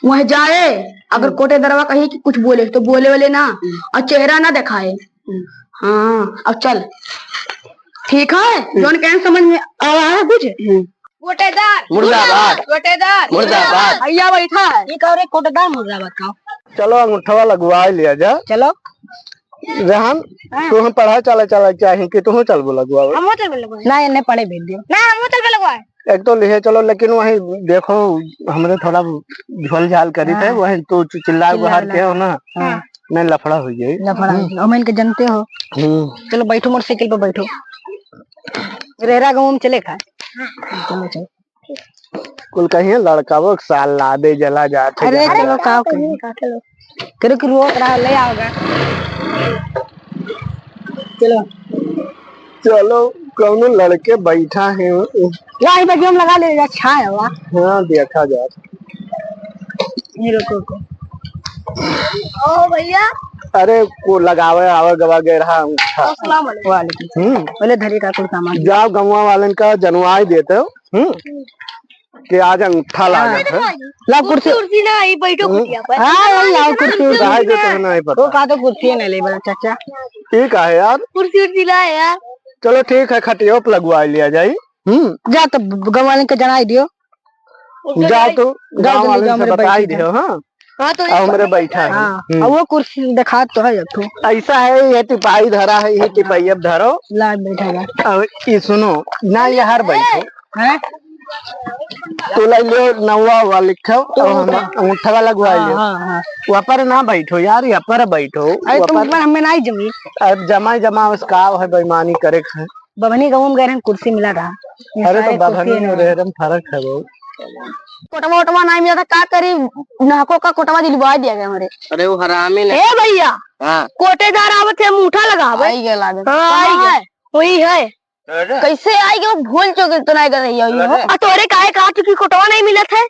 वह जाए, अगर कोटे दरवा कही कि कुछ बोले तो बोले वाले ना, और चेहरा ना दिखाए। हाँ अब चल, ठीक है, जोन कह समझ में आ रहा है कुछ। कोटेदार मुर्दाबाद, कोटेदार मुर्दाबाद। भैया बैठा है, ये कह रहे कोटेदार मुर्दाबाद का। चलो अंगूठा लगवा लिया जा। चलो जहान तू पढ़ा चला चला चाहे कि तू चल वो लगवा ना, इन्हें पढ़े भेज दियो ना, हम चल पे लगवाए। एक तो लिखे चलो, लेकिन वही देखो हमने थोड़ा झोल झाल करी थे, वही तू चिल्ला गुहार के हो ना, नहीं लफड़ा हो जाए। लफड़ा हम इनके जानते हो। चलो बैठो, मोटरसाइकिल पे बैठो, रेरा गाँव में चले खा। चलो चलो कुल कहीं लड़का वो साल ला दे जला जाते। अरे चलो काओ करो कि रोक रहा ले आओगा। चलो चलो कौन लड़के बैठा है यही पे हम लगा ले, अच्छा है वाह। हाँ देखा जा। ये रुको ओ भैया, अरे को लगावे आवे गवा गए रहा अस्सलाम वालेकुम। पहले धरी का कुछ सामान जाओ गंवा वालन का जनवाई देते हो कि आज अंगूठा लागत है। ला कुर्सी ना आई बैठो कुटिया पर। हां लाओ कुर्सी काहे देते हो नहीं पता। वो का तो कुर्सी नहीं ले बड़ा चाचा, ठीक है यार, कुर्सी ला यार। चलो ठीक है, खटियो पे लगवा लिया जाए। जा तो गवाले के जनाई दियो, जा तो गांव वाले से बताई दियो। हाँ तो मेरे बैठा है। हाँ वो कुर्सी दिखा तो है तो ऐसा है, ये टिपाई धरा है, ये टिपाई अब धरो ला बैठा। अब ये सुनो ना, ये हर बैठो है तो ले लियो नवा वाला लिखो अंगूठा वाला लगवा लियो। वहाँ पर ना बैठो यार, यहाँ पर बैठो। ऊपर हमें नहीं जमी, अब जमा उसका है बेईमानी करे है। बभनी गाँव में गए कुर्सी मिला था। अरे तो बभनी और रेरम फर्क है वो। कोटवा ओटवा नहीं मिला था, का करी नाको का कोटवा दिलवा दिया गया हमारे। अरे वो हरामी ने। ए भैया हाँ कोटेदार आवत है, मुठा लगावे आई गया लागत। हां आई गया, वही है। कैसे आई गया, भूल चुके तो नहीं कर रही हो। आ तोरे काहे कहा कि कोटवा नहीं मिला था।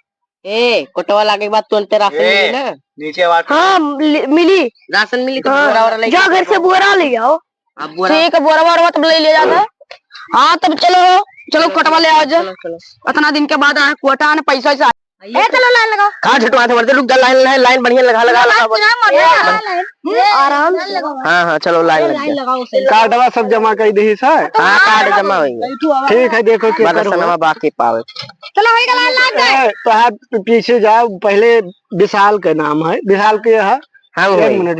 ए कोटवा लागे के बाद तुरंत राशन मिली ना नीचे वाला। हां मिली, राशन मिली तो बोरा वाला ले जा, घर से बोरा ले आओ। ठीक है, बोरा बोरा तब ले लिया जाता। हाँ तब चलो कोटवा ले आओ। जो इतना दिन के बाद आया कोटा ने पैसा से। ए चलो लाइन लगा। कहां झटवा थे वर्दे, रुक जा, लाइन बढ़िया लगा आराम से। हां चलो लाइन लगाओ। कार्डवा सब जमा कर दी है। हां कार्ड जमा हो गया। ठीक है, देखो कि रसनवा बाकी पावे। चलो होएगा लाइन लाइन। तो आप पीछे जाओ, पहले विशाल का नाम है, विशाल के है। हां 1 मिनट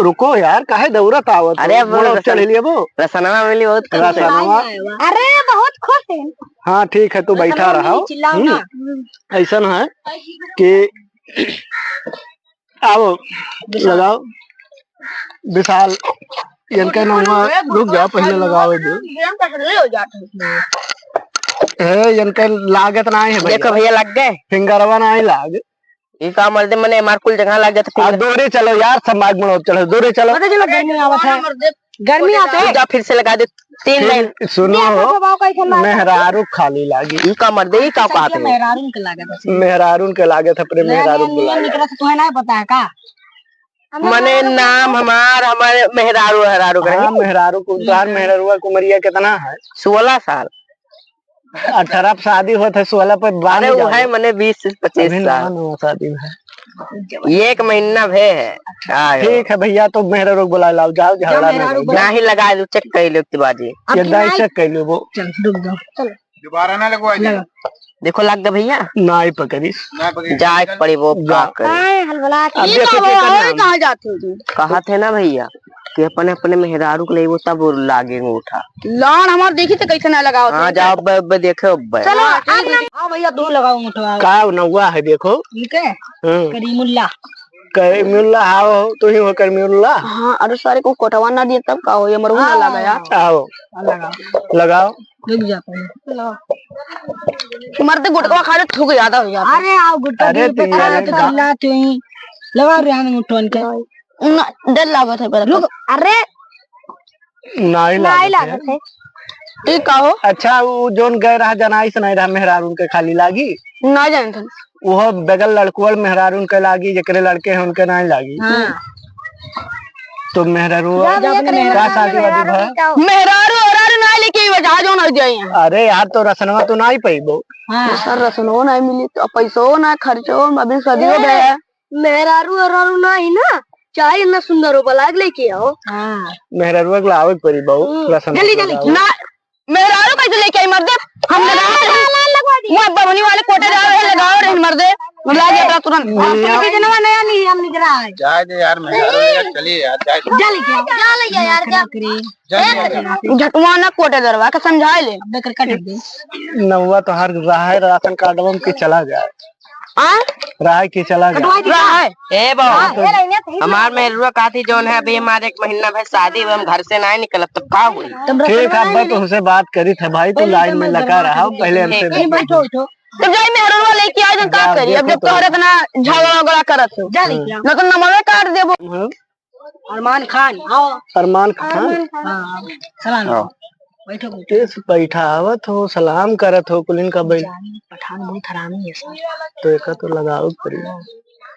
रुको यार, काहे दौड़त आवत। अरे चल लिए वो रसनवा मिली बहुत रसनवा। अरे बहुत खुश है। हाँ ठीक है, तू बैठा रहा। ऐसा है कि आओ लगाओ विशाल इनका नाम। रुक जाओ पहले लगाओ दो। इनका लागत ना है। देखो भैया लग गए, फिंगरवा ना ही लाग। ये काम मर्दे मने हमार कुल जगह लग जाता। दूरे चलो यार, समाग में चलो, दूरे चलो। गर्मी आवत है, गर्मी आते है। जा फिर से लगा दे 3 लाइन। सुनो मेहरारू खाली लागी। ई का मर्दे ई का कहते हैं मेहरारून के लागत है। मेहरारून के लागत अपने मेहरारून के लागत। निकला तो नहीं पता है का मने नाम हमारे मेहरारू का। हां मेहरारू को तार मेहरारूआ की उम्र कितना है? 16 साल। 18 पे शादी होता है, 16 पे बाद वो है मने 20 से 25 साल शादी है। 1 महीना भे है। ठीक है भैया, तो मेहरारू बुला लाओ। जाओ झगड़ा ना ही लगा दो, चेक कर लो बाजी। ये दाई चेक कर लो वो। चल रुक जाओ, चलो दोबारा ना लगवाइए। देखो लग गया भैया, ना ही पकड़िस जाए पड़ी वो का करे। हलवला कहां जाते हो? कहा थे ना भैया कि अपने मेहरारू के लिए वो तब लागे उठा लान हमार देखी तो कैसे ना लगाओ। हाँ जाओ देखो चलो। हाँ भैया दो लगाओ मुठवा का नौवा है देखो। ठीक है, करीमुल्ला आओ, तू ही हो करीमुल्ला। हाँ अरे सारे को कोटवा ना दिए तब का हो, ये मरहू ना लगा यार। आओ लगाओ रुक जा पहले। मरते गुटका खा ले थूक ज्यादा हो जाता। अरे आओ गुटका। अरे चिल्ला तू ही लगा रहा है मुठवन के। डर लागत है पहले। रुक, अरे नहीं लागत है। ठीक कहो। अच्छा वो जोन गए रहा जनाई से नहीं रहा मेहरारून के खाली लागी ना जाने था। वो बगल लड़कुअल मेहरारून के लागी, जकरे लड़के हैं उनके नहीं लागी। तो मेहरारू का शादी वादी भा मेहरारू ना लेके वजह जो ना जाए। अरे यार तो रसनवा तो ना ही पैबो। सर रसनो नहीं मिली तो पैसो ना खर्चो अभी सदियो गया। मेहरारू ना ही ना चाहे ना सुंदर हो बलाग लेके आओ। मेहरारू के लावे पड़ी बहु रसन जल्दी ना मेहरारू कैसे लेके आई मर्दे हम बनी वाले कोटे जा रहे लगाओ रे मर्दे बुला गया तुरंत जनवा नया नहीं हम निकला है जाए दे यार मेहरारू चलिए यार जाए चल यार क्या करी झटवा ना कोटे दरवा के समझाए ले बेकर कट दे नौवा तो हर राह राशन कार्ड में के चला जाए राह की चला गया ए बाबू हमार मेहरुआ काती जोन है अभी हमारे 1 महीना भाई शादी हम घर से नहीं निकल तब का हुई। ठीक है मैं तुमसे बात करी थी भाई तू लाइन में लगा रहा हो पहले हमसे बैठो तो जाई मेहरुआ लेके आ का करी अब जब तोहरे इतना झगड़ा वगड़ा करत हो ना तो नमवे काट देबो। अरमान खान आओ अरमान खान सलाम बैठो बैठा आवत हो सलाम करत हो कुलिन का बैठ पठान बहुत हरामी है सर तो एक तो लगाओ पड़ी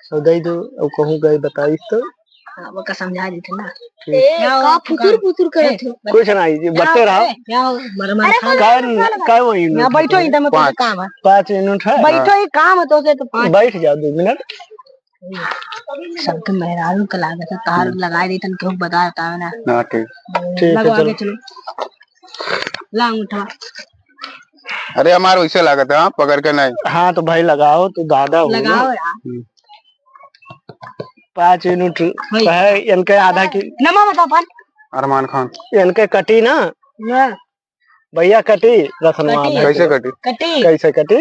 सौदाई दो अब कहूँ गए बताई तो वो का समझा दी थे ना का फुतुर करत हो कुछ नहीं जी बच्चे रहो काय वो यहां बैठो इधर में तो काम है 5 मिनट है बैठो ही काम है तो से तो बैठ जाओ 2 मिनट सबके मेहरारू का लागत है तार लगा दी तन क्यों बता देता है ना ना ठीक लगवा के चलो लांग उठा। अरे हमारे वैसे लागत है पकड़ के नहीं। हाँ तो भाई लगाओ तो दादा हो लगाओ यार 5 मिनट है इनके आधा की नमा बताओ पान अरमान खान इनके कटी ना भैया कटी रसनवा कैसे कटी कैसे कटी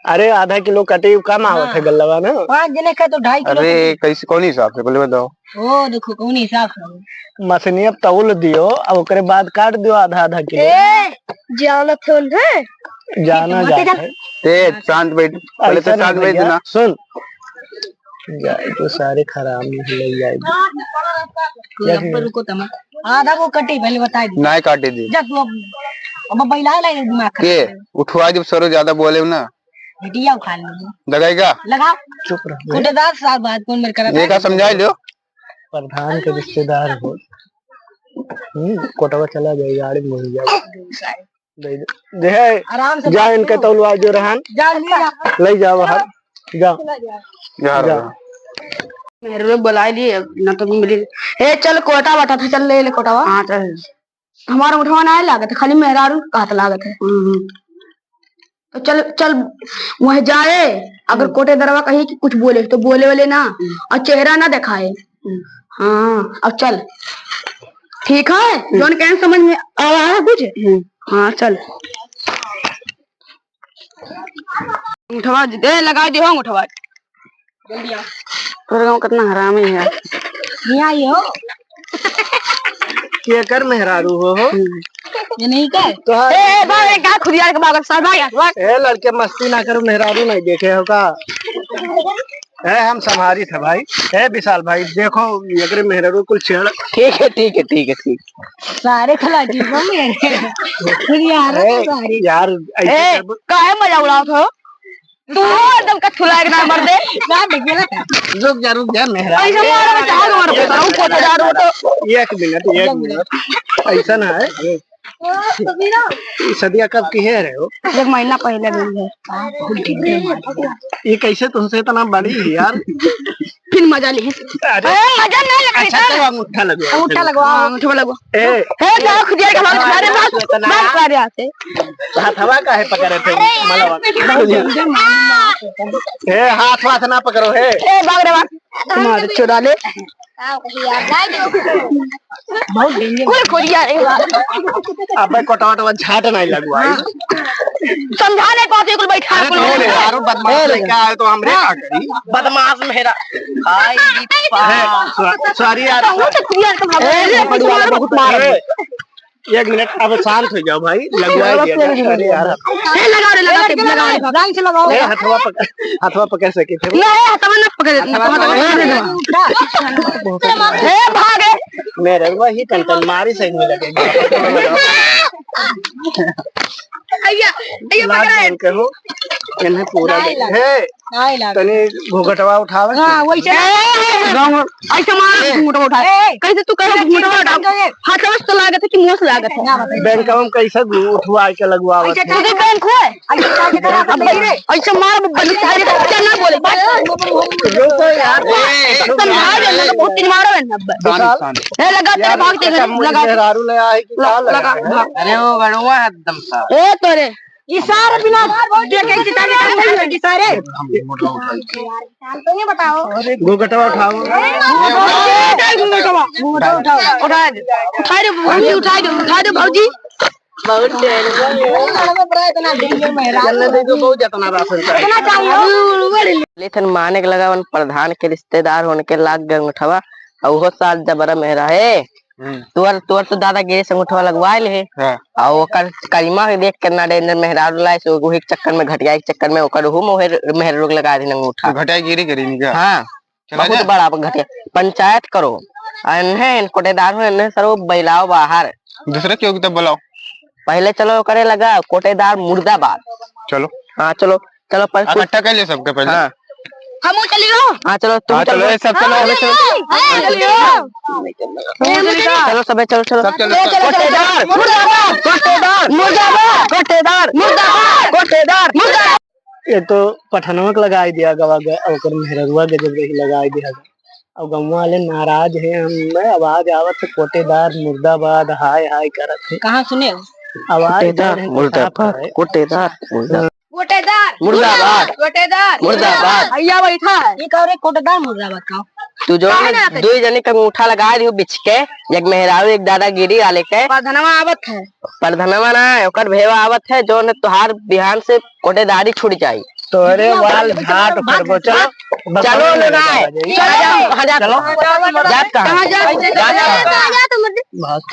अरे आधा किलो कटी कम आवत है गल्लवा ना 5 जने का तो 2.5 किलो। अरे कैसे कौन हिसाब से पहले बताओ। ओ देखो कौन हिसाब से मछली अब तौल दियो अब ओकरे बाद काट दियो आधा किलो जाना थोन है जाना जाता है ते शांत बैठ पहले तो शांत बैठ ना सुन जाए तो सारे खराब नहीं ले जाएगी अब रुको तम आधा को कटी पहले बता दी नहीं काटे दी जा तू अब बैला लाइन दिमाग के उठवा जब सरो ज्यादा बोले ना हटिया खा लो लगाएगा लगा चुप रहो कोटेदार साहब बात कौन मेरे करा देखा समझा लो प्रधान के रिश्तेदार हो कोटवा चला जाए गाड़ी में हो जाए दे आराम से जा इनके तौलवा जो रहन जा ले जाओ बाहर जा मेरे लोग बुला लिए ना तो मिली ए चल कोटा बटा था चल ले कोटावा हां चल हमारा उठवा ना लागत खाली मेहरारू काट लागत है तो चल चल वह जाए अगर कोटे दरवा कहीं कि कुछ बोले तो बोले वाले ना और चेहरा ना दिखाए। हाँ अब चल ठीक है जोन कह समझ में आ रहा है कुछ। हाँ चल उठवा दे लगा दे हो उठवा जल्दी आ गाँव कितना हरामी है यहाँ आई हो ये कर मेहरारू हो ये नहीं कर तो ए भाग क्या खुदियार के भाग सर भाग ए लड़के मस्ती ना करो मेहरारू नहीं देखे हो का है हम संभारी थे भाई है विशाल भाई देखो अगर मेहरारू कुल छेड़ ठीक है सारे खिलाड़ी खुदियार सारे यार ए काहे मजा उड़ाओ थो तू एकदम कथु लायक ना मर दे ना देखेला रुक जा मेहरारू ऐसा मारो मैं चाह मारो बताऊं को जा रहा तो 1 मिनट ऐसा ना है सदिया कब की है रहे हो 1 महीना पहले गई है ये कैसे तुमसे इतना बड़ी है यार फिर मजा ली अरे मजा नहीं लगा अच्छा तो अंगूठा लगवा ए क्या खुदिया के हमारे सारे बात कर रहे थे हाथवा काहे पकड़े थे मलवा ए हाथ ना पकड़ो है ए भाग रे भाग तुम्हारे चुरा ले बहुत डेंजर कोई खुदिया अबे कोटावा झाट नहीं लगवाई समझाने को कुल बैठा कुल यार बदमाश लेके आए तो हमरे का करी बदमाश मेरा सॉरी यार बहुत मार 1 मिनट अब शांत हो जाओ भाई लगवा दिया अरे यार लगा रंग से लगाओ हथवा पकड़ सके थे नहीं हथवा ना पकड़े ए भागे मेरे वही टन मारी सही में लगेगी अय्या पकड़ कहो इन्हें पूरा हे तनी घूंघटवा उठावे हाँ वैसे ऐसे मार घूंघटवा उठा कैसे तू कह घूंघटवा उठा हाथ में तो लागत है कि मुंह से लागत है बैंक में कैसे उठवा के लगवावत ऐसे तुझे बैंक है ऐसे मार बंद सारे क्या ना बोले रुको यार समझा दे बहुत तेज मारो है अब ए लगा तेरे भागते लगा मेहरारू ले आए कि लगा अरे वो गड़ुआ है एकदम सा ए तोरे ये सारे बिना देखे किताबें सारे तो नहीं बताओ घूंघटवा उठाओ उठा दो भौजी बहुत लेकिन माने के लगा वन प्रधान के रिश्तेदार होने के लाग गए उठवा और वो साल जबरा मेहरा है तुअर तो दादागिरी से उठवा लगवाए ले और ओकर करीमा के देख के ना डेंजर मेहरारू लाए सो वही चक्कर में घटिया के चक्कर में ओकर हु मोहर मेहर रोग लगा दी नंग उठा घटाई गिरी करी नहीं क्या हां बहुत बड़ा घटिया पंचायत करो अनहे कोटेदार हो ने सरो बैलाओ बाहर दूसरे क्यों तब बुलाओ पहले चलो करे लगा कोटेदार मुर्दाबाद चलो हाँ चलो चलो पर इकट्ठा कर लिया सबके पहले हाँ हम चलियो हाँ चलो तुम चलो ये सब चलो चलो सबे चलो चलो सब चलो कोटेदार मुर्दाबाद कोटेदार मुर्दाबाद कोटेदार मुर्दाबाद कोटेदार मुर्दाबाद ये तो पठानवा के लगाई दिया गवा गए और मेहररुआ के जब ही लगाई दिया गया और गाँव वाले नाराज हैं हम आवाज आवत है कोटेदार मुर्दाबाद हाय हाय करत है कहाँ सुने आवाज मुर्दाबाद कोटेदार कोटेदार मुर्दाबाद कोटेदार मुर्दाबाद भैया बैठा है ये कह रहे कोटेदार मुर्दाबाद का तू जो दो जने का अंगूठा लगा दियो बिच के एक मेहरारू एक दादागिरी वाले के प्रधनवा आवत है प्रधनवा ना ओकर भेवा आवत है जो ने तुहार बिहान से कोटेदारी छूट जाई तोरे वाल झाट फड़बो चलो चलो ना चलो जा कहां जा भाग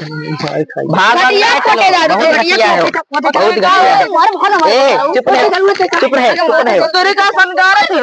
बहुत घटिया ए चुप रहे तोरे का संगार है